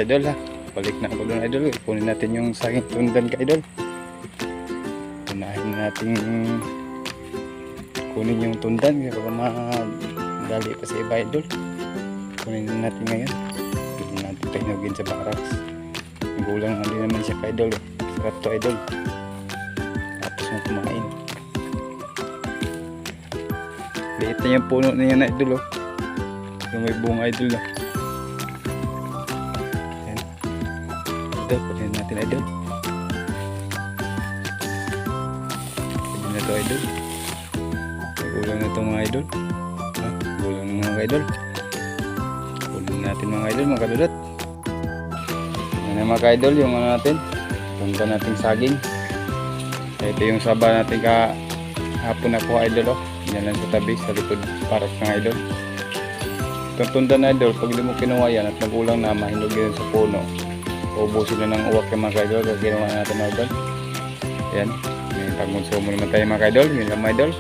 idol ha. Balik na ako doon idol. Kunin natin yung saging tundan ka idol. Unahin natin kunin yung tundan kasi madali pa sa iba idol. Kunin natin ngayon. Kunin natin pahinugin sa barracks. Gulang na din naman siya ka idol. Sarap to idol. Tapos mo kumain. Liit na yung puno na yan idol oh. Yung may bunga idol oh. Ayan. Idol, kunin natin idol. Kunin na to idol. Gulang na to mga idol. Ha? Gulang na mga idol. Kunin natin mga idol, mga kadulot. Yan mga idol, yung ano natin. Punta natin saging. Ito yung saba natin kahapon ako idol oh. Yan lang sa tabi, sa likod parak ng idol. Itong tundan na idol, pag di mo kinuha yan at nagulang na, mahinog yun sa puno. Ubusin na ng uwak yung mga idol, kaya ginawa natin idol. Ayan, may pagmunso mo naman tayo mga idol, yun lang mga idol.